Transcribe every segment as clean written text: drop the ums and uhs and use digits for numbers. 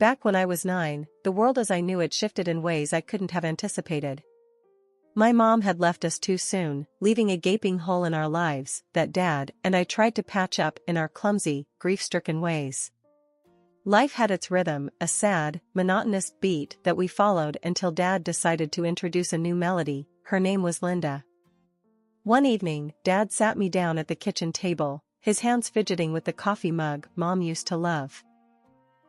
Back when I was 9, the world as I knew it shifted in ways I couldn't have anticipated. My mom had left us too soon, leaving a gaping hole in our lives that Dad and I tried to patch up in our clumsy, grief-stricken ways. Life had its rhythm, a sad, monotonous beat that we followed until Dad decided to introduce a new melody. Her name was Linda. One evening, Dad sat me down at the kitchen table, his hands fidgeting with the coffee mug Mom used to love.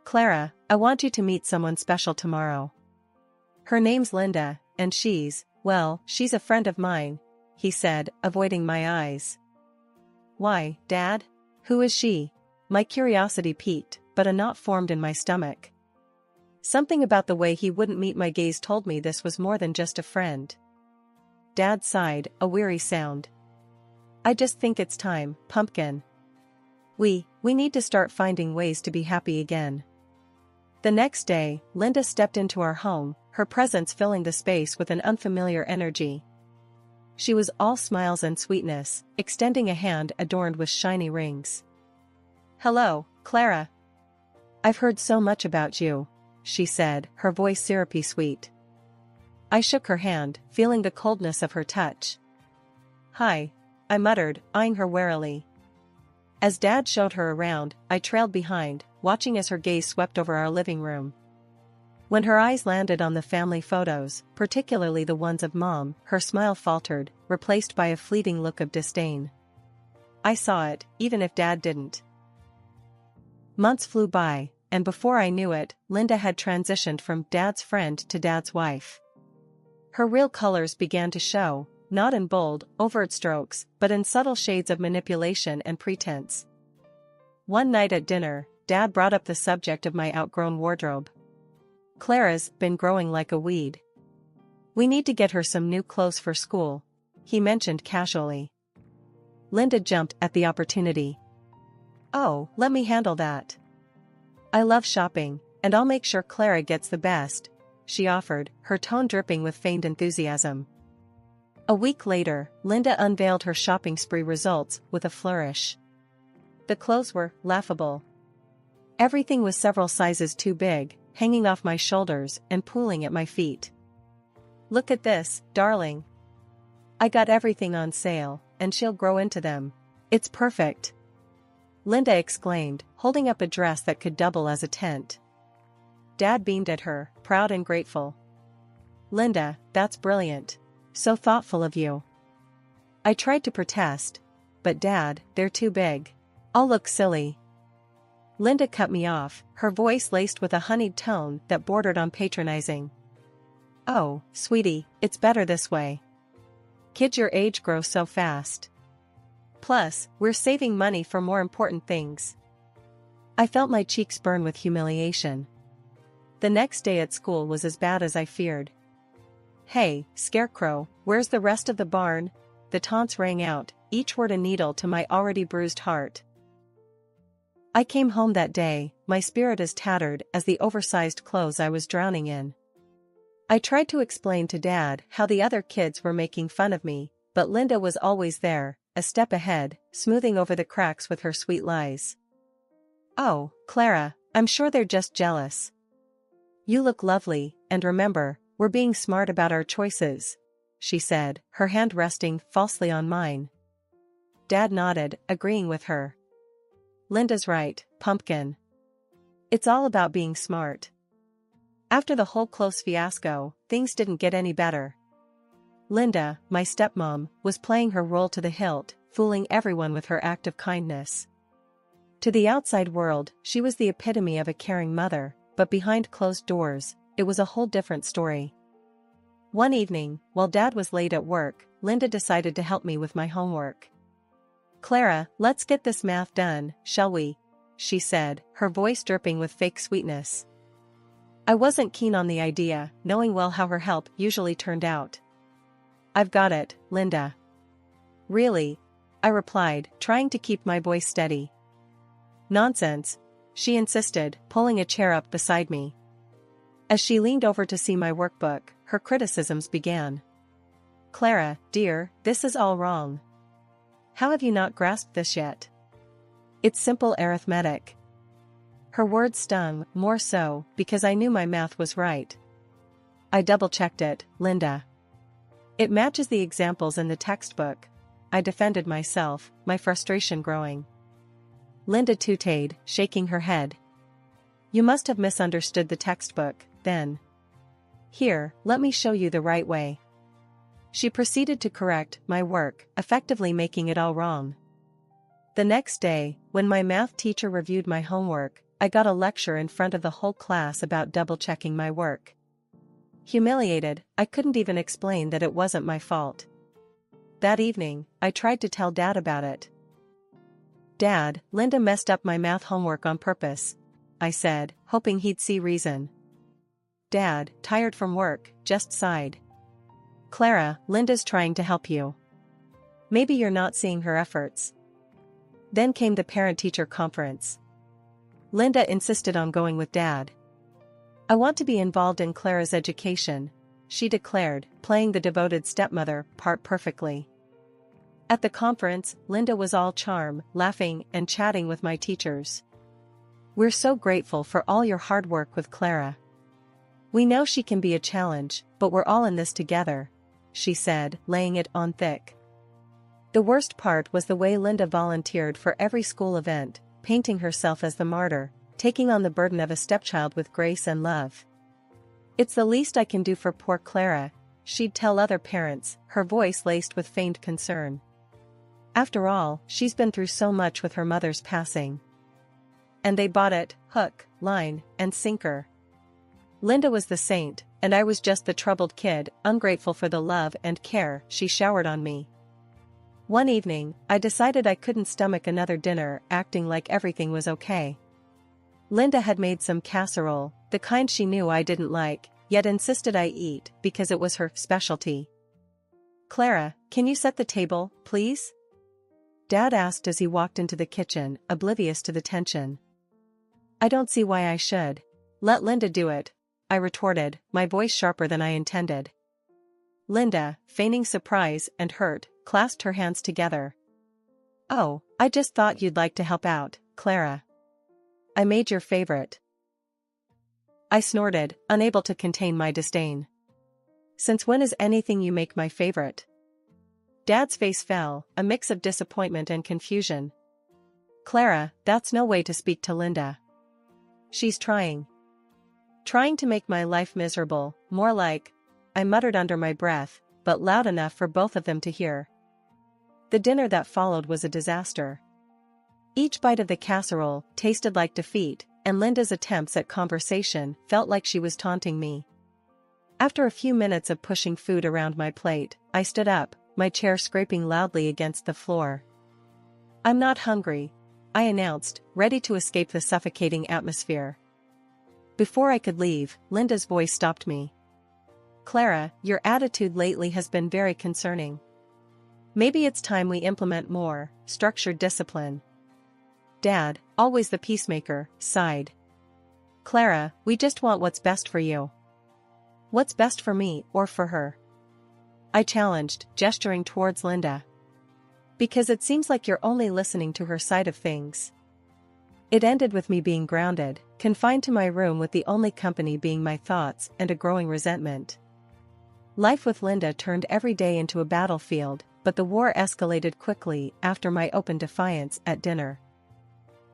"Clara, I want you to meet someone special tomorrow. Her name's Linda, and she's a friend of mine," he said, avoiding my eyes. "Why, Dad? Who is she?" My curiosity piqued, but a knot formed in my stomach. Something about the way he wouldn't meet my gaze told me this was more than just a friend. Dad sighed, a weary sound. "I just think it's time, pumpkin. We need to start finding ways to be happy again." The next day, Linda stepped into our home, her presence filling the space with an unfamiliar energy. She was all smiles and sweetness, extending a hand adorned with shiny rings. "Hello, Clara. I've heard so much about you," she said, her voice syrupy sweet. I shook her hand, feeling the coldness of her touch. "Hi," I muttered, eyeing her warily. As Dad showed her around, I trailed behind, watching as her gaze swept over our living room. When her eyes landed on the family photos, particularly the ones of Mom, her smile faltered, replaced by a fleeting look of disdain. I saw it, even if Dad didn't. Months flew by, and before I knew it, Linda had transitioned from Dad's friend to Dad's wife. Her real colors began to show, not in bold, overt strokes, but in subtle shades of manipulation and pretense. One night at dinner, Dad brought up the subject of my outgrown wardrobe. "Clara's been growing like a weed. We need to get her some new clothes for school," he mentioned casually. Linda jumped at the opportunity. "Oh, let me handle that. I love shopping, and I'll make sure Clara gets the best," she offered, her tone dripping with feigned enthusiasm. A week later, Linda unveiled her shopping spree results with a flourish. The clothes were laughable. Everything was several sizes too big, hanging off my shoulders and pooling at my feet. "Look at this, darling. I got everything on sale, and she'll grow into them. It's perfect," Linda exclaimed, holding up a dress that could double as a tent. Dad beamed at her, proud and grateful. "Linda, that's brilliant. So thoughtful of you." I tried to protest. "But Dad, they're too big. I'll look silly." Linda cut me off, her voice laced with a honeyed tone that bordered on patronizing. "Oh, sweetie, it's better this way. Kids your age grow so fast. Plus, we're saving money for more important things." I felt my cheeks burn with humiliation. The next day at school was as bad as I feared. "Hey, Scarecrow, where's the rest of the barn?" The taunts rang out, each word a needle to my already bruised heart. I came home that day, my spirit as tattered as the oversized clothes I was drowning in. I tried to explain to Dad how the other kids were making fun of me, but Linda was always there, a step ahead, smoothing over the cracks with her sweet lies. "Oh, Clara, I'm sure they're just jealous. You look lovely, and remember, we're being smart about our choices," she said, her hand resting falsely on mine. Dad nodded, agreeing with her. "Linda's right, pumpkin. It's all about being smart." After the whole clothes fiasco, things didn't get any better. Linda, my stepmom, was playing her role to the hilt, fooling everyone with her act of kindness. To the outside world, she was the epitome of a caring mother, but behind closed doors, it was a whole different story. One evening, while Dad was late at work, Linda decided to help me with my homework. "Clara, let's get this math done, shall we?" she said, her voice dripping with fake sweetness. I wasn't keen on the idea, knowing well how her help usually turned out. "I've got it, Linda." "Really?" I replied, trying to keep my voice steady. "Nonsense," she insisted, pulling a chair up beside me. As she leaned over to see my workbook, her criticisms began. "Clara, dear, this is all wrong. How have you not grasped this yet? It's simple arithmetic." Her words stung, more so, because I knew my math was right. I double-checked it, Linda. It matches the examples in the textbook. I defended myself, my frustration growing. Linda tooted, shaking her head. You must have misunderstood the textbook, then. Here, let me show you the right way. She proceeded to correct my work, effectively making it all wrong. The next day, when my math teacher reviewed my homework, I got a lecture in front of the whole class about double-checking my work. Humiliated, I couldn't even explain that it wasn't my fault. That evening, I tried to tell Dad about it. Dad, Linda messed up my math homework on purpose, I said, hoping he'd see reason. Dad, tired from work, just sighed. Clara, Linda's trying to help you. Maybe you're not seeing her efforts. Then came the parent-teacher conference. Linda insisted on going with Dad. I want to be involved in Clara's education, she declared, playing the devoted stepmother part perfectly. At the conference, Linda was all charm, laughing and chatting with my teachers. We're so grateful for all your hard work with Clara. We know she can be a challenge, but we're all in this together, she said, laying it on thick. The worst part was the way Linda volunteered for every school event, painting herself as the martyr, taking on the burden of a stepchild with grace and love. It's the least I can do for poor Clara, she'd tell other parents, her voice laced with feigned concern. After all, she's been through so much with her mother's passing. And they bought it, hook, line, and sinker. Linda was the saint, and I was just the troubled kid, ungrateful for the love and care she showered on me. One evening, I decided I couldn't stomach another dinner acting like everything was okay. Linda had made some casserole, the kind she knew I didn't like, yet insisted I eat because it was her specialty. Clara, can you set the table, please? Dad asked as he walked into the kitchen, oblivious to the tension. I don't see why I should. Let Linda do it, I retorted, my voice sharper than I intended. Linda, feigning surprise and hurt, clasped her hands together. Oh, I just thought you'd like to help out, Clara. I made your favorite. I snorted, unable to contain my disdain. Since when is anything you make my favorite? Dad's face fell, a mix of disappointment and confusion. Clara, that's no way to speak to Linda. She's trying. Trying to make my life miserable, more like, I muttered under my breath, but loud enough for both of them to hear. The dinner that followed was a disaster. Each bite of the casserole tasted like defeat, and Linda's attempts at conversation felt like she was taunting me. After a few minutes of pushing food around my plate, I stood up, my chair scraping loudly against the floor. I'm not hungry, I announced, ready to escape the suffocating atmosphere. Before I could leave, Linda's voice stopped me. Clara, your attitude lately has been very concerning. Maybe it's time we implement more structured discipline. Dad, always the peacemaker, sighed. Clara, we just want what's best for you. What's best for me or for her? I challenged, gesturing towards Linda. Because it seems like you're only listening to her side of things. It ended with me being grounded, confined to my room with the only company being my thoughts and a growing resentment. Life with Linda turned every day into a battlefield, but the war escalated quickly after my open defiance at dinner.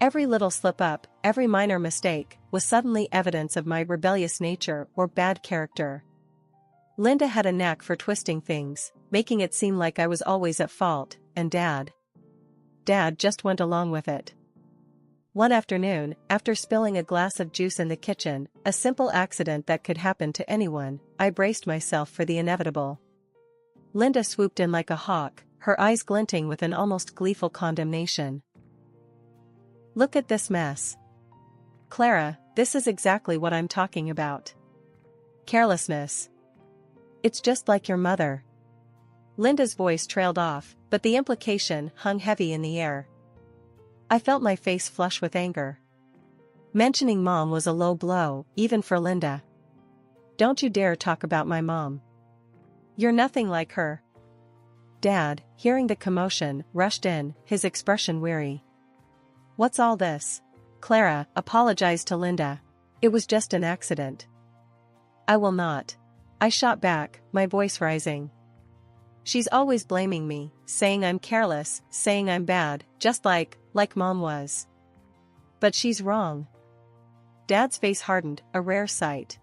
Every little slip-up, every minor mistake, was suddenly evidence of my rebellious nature or bad character. Linda had a knack for twisting things, making it seem like I was always at fault, and Dad just went along with it. One afternoon, after spilling a glass of juice in the kitchen, a simple accident that could happen to anyone, I braced myself for the inevitable. Linda swooped in like a hawk, her eyes glinting with an almost gleeful condemnation. Look at this mess. Clara, this is exactly what I'm talking about. Carelessness. It's just like your mother. Linda's voice trailed off, but the implication hung heavy in the air. I felt my face flush with anger. Mentioning Mom was a low blow, even for Linda. Don't you dare talk about my mom. You're nothing like her. Dad, hearing the commotion, rushed in, his expression weary. What's all this? Clara, apologize to Linda. It was just an accident. I will not. I shot back, my voice rising. She's always blaming me, saying I'm careless, saying I'm bad, just like Mom was. But she's wrong. Dad's face hardened, a rare sight.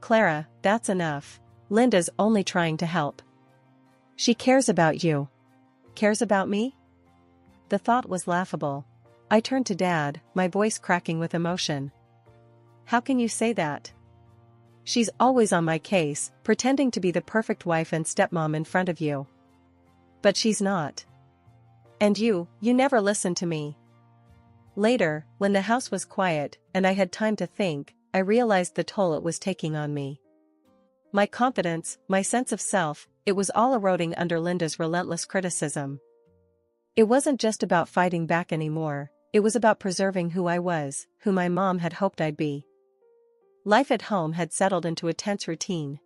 Clara, that's enough. Linda's only trying to help. She cares about you. Cares about me? The thought was laughable. I turned to Dad, my voice cracking with emotion. How can you say that? She's always on my case, pretending to be the perfect wife and stepmom in front of you. But she's not. And you never listen to me. Later, when the house was quiet, and I had time to think, I realized the toll it was taking on me. My confidence, my sense of self, it was all eroding under Linda's relentless criticism. It wasn't just about fighting back anymore, it was about preserving who I was, who my mom had hoped I'd be. Life at home had settled into a tense routine.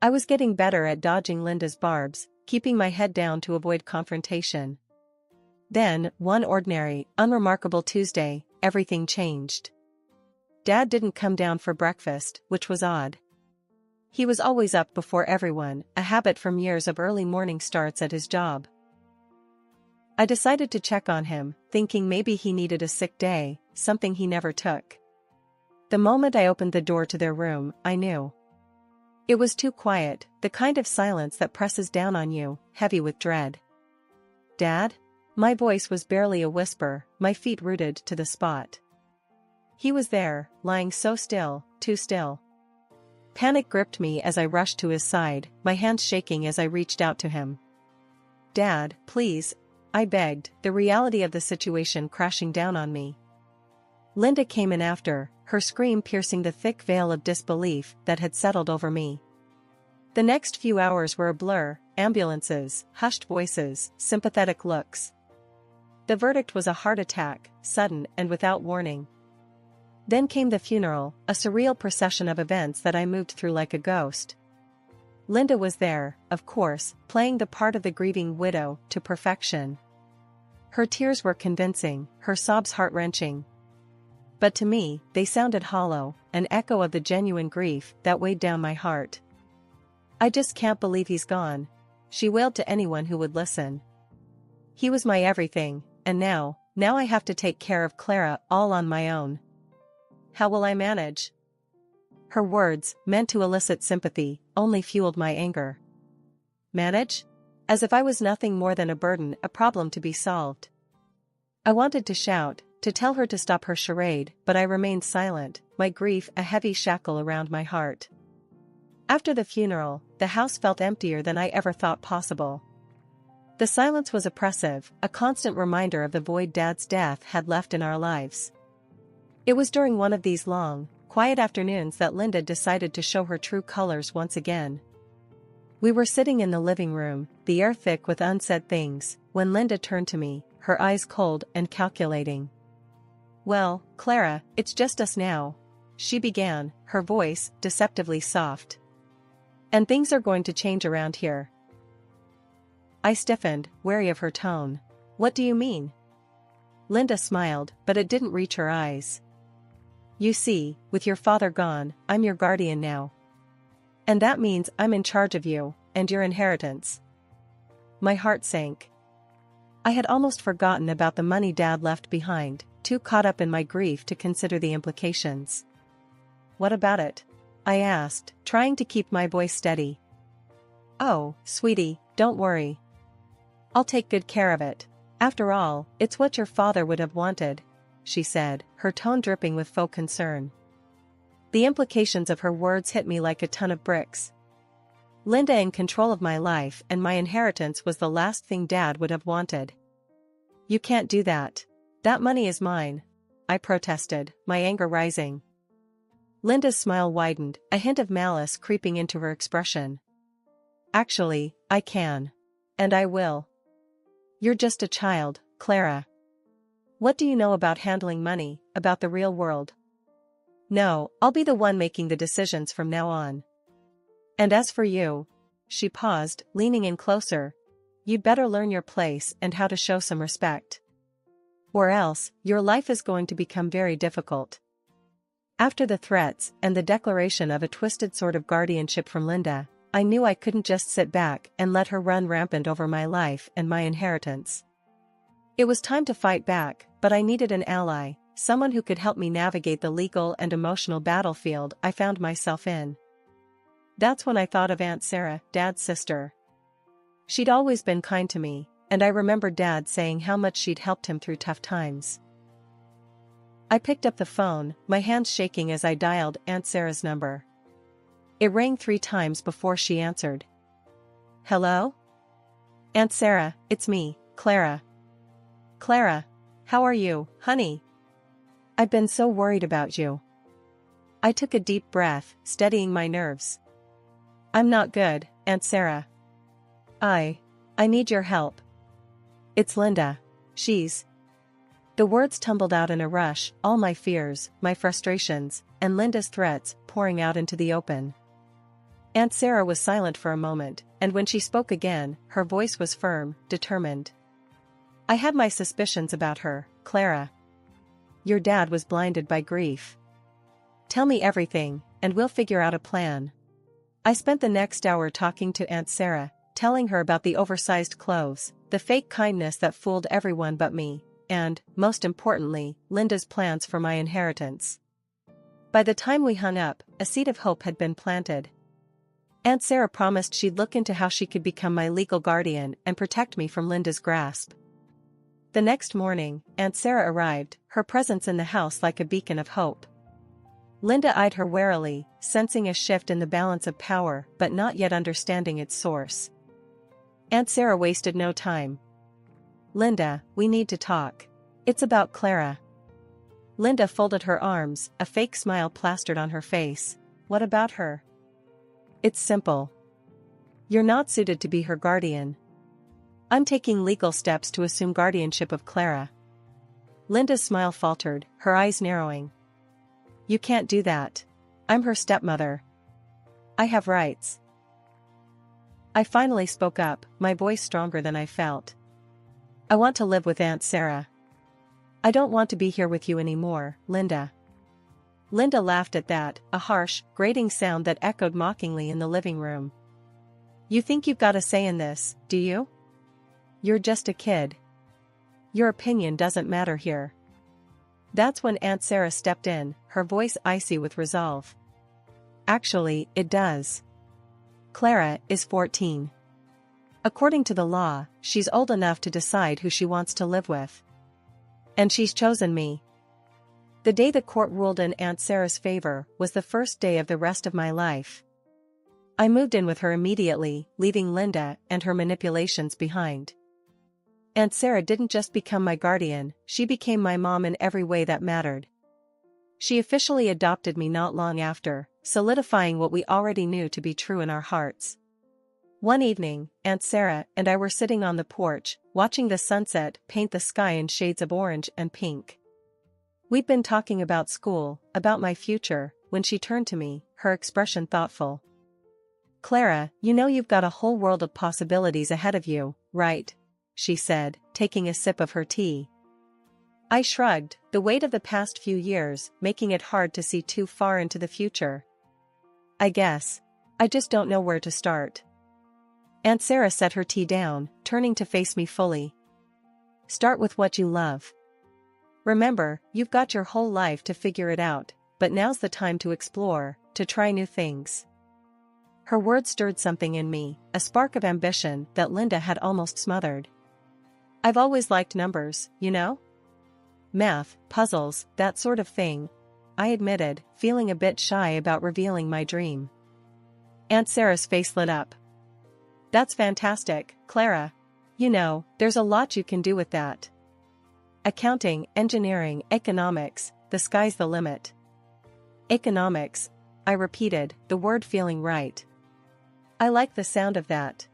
I was getting better at dodging Linda's barbs, keeping my head down to avoid confrontation. Then, one ordinary, unremarkable Tuesday, everything changed. Dad didn't come down for breakfast, which was odd. He was always up before everyone, a habit from years of early morning starts at his job. I decided to check on him, thinking maybe he needed a sick day, something he never took. The moment I opened the door to their room, I knew. It was too quiet, the kind of silence that presses down on you, heavy with dread. Dad? My voice was barely a whisper, my feet rooted to the spot. He was there, lying so still, too still. Panic gripped me as I rushed to his side, my hands shaking as I reached out to him. Dad, please, I begged, the reality of the situation crashing down on me. Linda came in after, her scream piercing the thick veil of disbelief that had settled over me. The next few hours were a blur, ambulances, hushed voices, sympathetic looks. The verdict was a heart attack, sudden and without warning. Then came the funeral, a surreal procession of events that I moved through like a ghost. Linda was there, of course, playing the part of the grieving widow to perfection. Her tears were convincing, her sobs heart-wrenching. But to me, they sounded hollow, an echo of the genuine grief that weighed down my heart. I just can't believe he's gone, she wailed to anyone who would listen. He was my everything, and now I have to take care of Clara all on my own. How will I manage? Her words, meant to elicit sympathy, only fueled my anger. Manage? As if I was nothing more than a burden, a problem to be solved. I wanted to shout, to tell her to stop her charade, but I remained silent, my grief a heavy shackle around my heart. After the funeral, the house felt emptier than I ever thought possible. The silence was oppressive, a constant reminder of the void Dad's death had left in our lives. It was during one of these long, quiet afternoons that Linda decided to show her true colors once again. We were sitting in the living room, the air thick with unsaid things, when Linda turned to me, her eyes cold and calculating. Well, Clara, it's just us now, she began, her voice deceptively soft. And things are going to change around here. I stiffened, wary of her tone. What do you mean? Linda smiled, but it didn't reach her eyes. You see, with your father gone, I'm your guardian now. And that means I'm in charge of you, and your inheritance. My heart sank. I had almost forgotten about the money Dad left behind, too caught up in my grief to consider the implications. What about it? I asked, trying to keep my voice steady. Oh, sweetie, don't worry. I'll take good care of it. After all, it's what your father would have wanted, she said, her tone dripping with faux concern. The implications of her words hit me like a ton of bricks. Linda in control of my life and my inheritance was the last thing Dad would have wanted. You can't do that. That money is mine, I protested, my anger rising. Linda's smile widened, a hint of malice creeping into her expression. Actually, I can. And I will. You're just a child, Clara. What do you know about handling money, about the real world? No, I'll be the one making the decisions from now on. And as for you, she paused, leaning in closer, you'd better learn your place and how to show some respect. Or else, your life is going to become very difficult. After the threats and the declaration of a twisted sort of guardianship from Linda, I knew I couldn't just sit back and let her run rampant over my life and my inheritance. It was time to fight back, but I needed an ally, someone who could help me navigate the legal and emotional battlefield I found myself in. That's when I thought of Aunt Sarah, Dad's sister. She'd always been kind to me, and I remembered Dad saying how much she'd helped him through tough times. I picked up the phone, my hands shaking as I dialed Aunt Sarah's number. It rang 3 times before she answered. Hello? Aunt Sarah, it's me, Clara. Clara, how are you, honey? I've been so worried about you. I took a deep breath, steadying my nerves. I'm not good, Aunt Sarah. I need your help. It's Linda. The words tumbled out in a rush, all my fears, my frustrations, and Linda's threats pouring out into the open. Aunt Sarah was silent for a moment, and when she spoke again, her voice was firm, determined. I had my suspicions about her, Clara. Your dad was blinded by grief. Tell me everything, and we'll figure out a plan. I spent the next hour talking to Aunt Sarah, telling her about the oversized clothes, the fake kindness that fooled everyone but me, and, most importantly, Linda's plans for my inheritance. By the time we hung up, a seed of hope had been planted. Aunt Sarah promised she'd look into how she could become my legal guardian and protect me from Linda's grasp. The next morning, Aunt Sarah arrived, her presence in the house like a beacon of hope. Linda eyed her warily, sensing a shift in the balance of power but not yet understanding its source. Aunt Sarah wasted no time. Linda, we need to talk. It's about Clara. Linda folded her arms, a fake smile plastered on her face. What about her? It's simple. You're not suited to be her guardian. I'm taking legal steps to assume guardianship of Clara. Linda's smile faltered, her eyes narrowing. You can't do that. I'm her stepmother. I have rights. I finally spoke up, my voice stronger than I felt. I want to live with Aunt Sarah. I don't want to be here with you anymore, Linda. Linda laughed at that, a harsh, grating sound that echoed mockingly in the living room. You think you've got a say in this, do you? You're just a kid. Your opinion doesn't matter here. That's when Aunt Sarah stepped in, her voice icy with resolve. Actually, it does. Clara is 14. According to the law, she's old enough to decide who she wants to live with. And she's chosen me. The day the court ruled in Aunt Sarah's favor was the first day of the rest of my life. I moved in with her immediately, leaving Linda and her manipulations behind. Aunt Sarah didn't just become my guardian, she became my mom in every way that mattered. She officially adopted me not long after, solidifying what we already knew to be true in our hearts. One evening, Aunt Sarah and I were sitting on the porch, watching the sunset paint the sky in shades of orange and pink. We'd been talking about school, about my future, when she turned to me, her expression thoughtful. Clara, you know you've got a whole world of possibilities ahead of you, right? She said, taking a sip of her tea. I shrugged, the weight of the past few years making it hard to see too far into the future. I guess. I just don't know where to start. Aunt Sarah set her tea down, turning to face me fully. Start with what you love. Remember, you've got your whole life to figure it out, but now's the time to explore, to try new things. Her words stirred something in me, a spark of ambition that Linda had almost smothered. I've always liked numbers, you know? Math, puzzles, that sort of thing, I admitted, feeling a bit shy about revealing my dream. Aunt Sarah's face lit up. That's fantastic, Clara. You know, there's a lot you can do with that. Accounting, engineering, economics, the sky's the limit. Economics, I repeated, the word feeling right. I like the sound of that.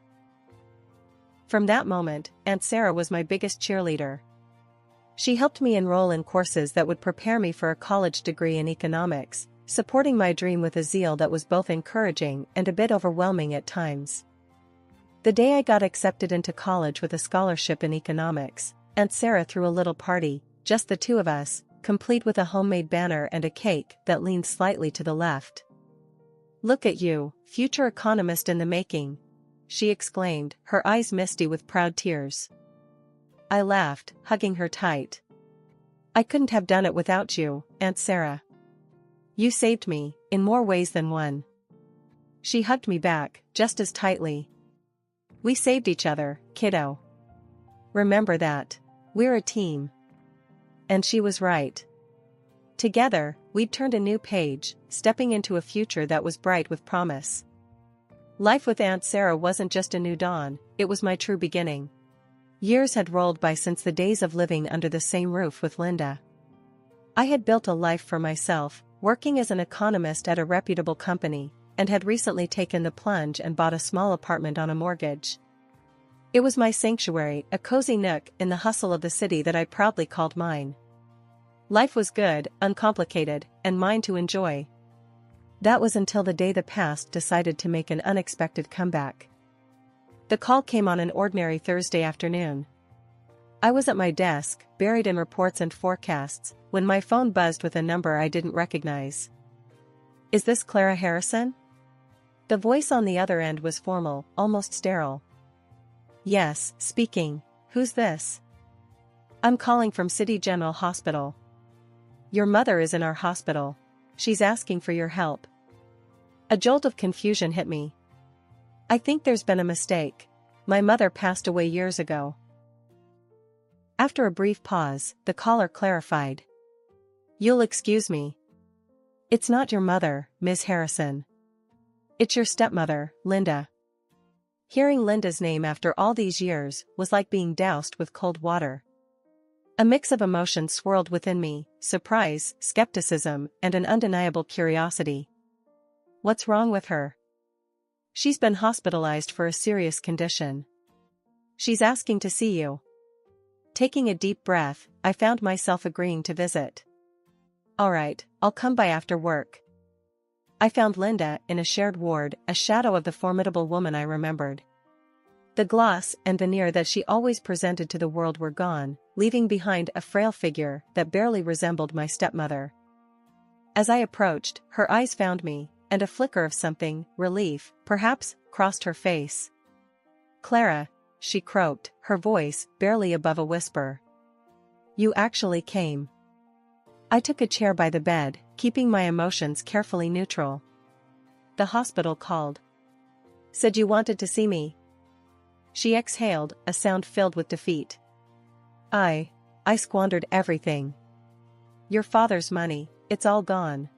From that moment, Aunt Sarah was my biggest cheerleader. She helped me enroll in courses that would prepare me for a college degree in economics, supporting my dream with a zeal that was both encouraging and a bit overwhelming at times. The day I got accepted into college with a scholarship in economics, Aunt Sarah threw a little party, just the two of us, complete with a homemade banner and a cake that leaned slightly to the left. "Look at you, future economist in the making," she exclaimed, her eyes misty with proud tears. I laughed, hugging her tight. "I couldn't have done it without you, Aunt Sarah. You saved me, in more ways than one." She hugged me back, just as tightly. "We saved each other, kiddo. Remember that. We're a team." And she was right. Together, we'd turned a new page, stepping into a future that was bright with promise. Life with Aunt Sarah wasn't just a new dawn, it was my true beginning. Years had rolled by since the days of living under the same roof with Linda. I had built a life for myself, working as an economist at a reputable company, and had recently taken the plunge and bought a small apartment on a mortgage. It was my sanctuary, a cozy nook in the hustle of the city that I proudly called mine. Life was good, uncomplicated, and mine to enjoy. That was until the day the past decided to make an unexpected comeback. The call came on an ordinary Thursday afternoon. I was at my desk, buried in reports and forecasts, when my phone buzzed with a number I didn't recognize. "Is this Clara Harrison?" The voice on the other end was formal, almost sterile. "Yes, speaking. Who's this?" "I'm calling from City General Hospital. Your mother is in our hospital. She's asking for your help." A jolt of confusion hit me. "I think there's been a mistake. My mother passed away years ago." After a brief pause, the caller clarified. "You'll excuse me. It's not your mother, Miss Harrison. It's your stepmother, Linda." Hearing Linda's name after all these years was like being doused with cold water. A mix of emotions swirled within me, surprise, skepticism, and an undeniable curiosity. "What's wrong with her?" "She's been hospitalized for a serious condition. She's asking to see you." Taking a deep breath, I found myself agreeing to visit. "All right, I'll come by after work." I found Linda in a shared ward, a shadow of the formidable woman I remembered. The gloss and veneer that she always presented to the world were gone, leaving behind a frail figure that barely resembled my stepmother. As I approached, her eyes found me, and a flicker of something, relief, perhaps, crossed her face. "Clara," she croaked, her voice barely above a whisper. "You actually came." I took a chair by the bed, keeping my emotions carefully neutral. "The hospital called. Said you wanted to see me." She exhaled, a sound filled with defeat. I squandered everything. Your father's money, it's all gone.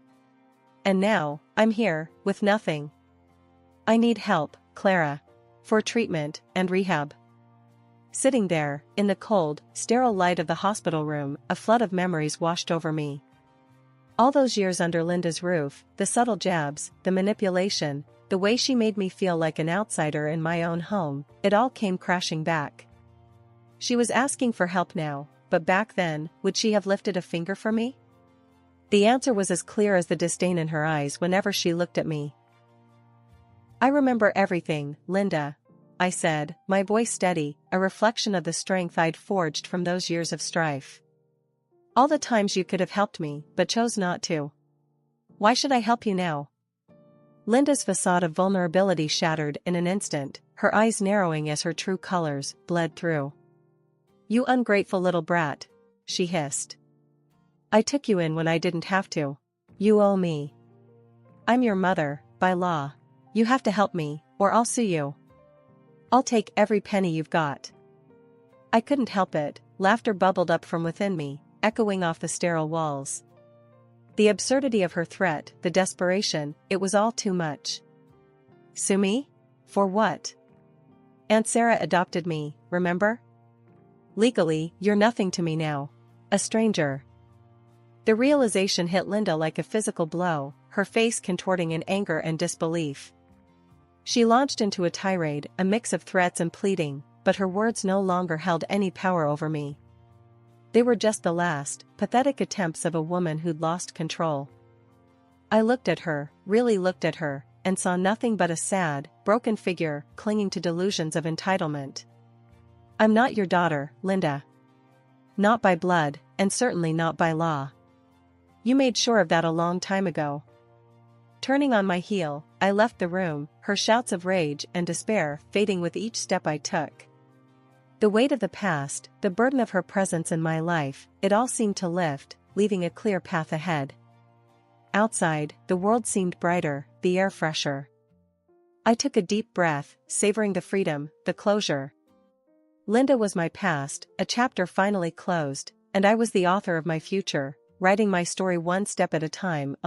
And now, I'm here, with nothing. I need help, Clara. For treatment and rehab." Sitting there, in the cold, sterile light of the hospital room, a flood of memories washed over me. All those years under Linda's roof, the subtle jabs, the manipulation, the way she made me feel like an outsider in my own home, it all came crashing back. She was asking for help now, but back then, would she have lifted a finger for me? The answer was as clear as the disdain in her eyes whenever she looked at me. "I remember everything, Linda," I said, my voice steady, a reflection of the strength I'd forged from those years of strife. "All the times you could have helped me, but chose not to. Why should I help you now?" Linda's facade of vulnerability shattered in an instant, her eyes narrowing as her true colors bled through. "You ungrateful little brat," she hissed. "I took you in when I didn't have to. You owe me. I'm your mother, by law. You have to help me, or I'll sue you. I'll take every penny you've got." I couldn't help it, laughter bubbled up from within me, echoing off the sterile walls. The absurdity of her threat, the desperation, it was all too much. "Sue me? For what? Aunt Sarah adopted me, remember? Legally, you're nothing to me now. A stranger." The realization hit Linda like a physical blow, her face contorting in anger and disbelief. She launched into a tirade, a mix of threats and pleading, but her words no longer held any power over me. They were just the last, pathetic attempts of a woman who'd lost control. I looked at her, really looked at her, and saw nothing but a sad, broken figure, clinging to delusions of entitlement. "I'm not your daughter, Linda. Not by blood, and certainly not by law. You made sure of that a long time ago. Turning on my heel, I left the room, her shouts of rage and despair fading with each step I took. The weight of the past, the burden of her presence in my life, it all seemed to lift, leaving a clear path ahead. Outside, the world seemed brighter, the air fresher. I took a deep breath, savoring the freedom, the closure. Linda was my past, a chapter finally closed, and I was the author of my future, writing my story one step at a time.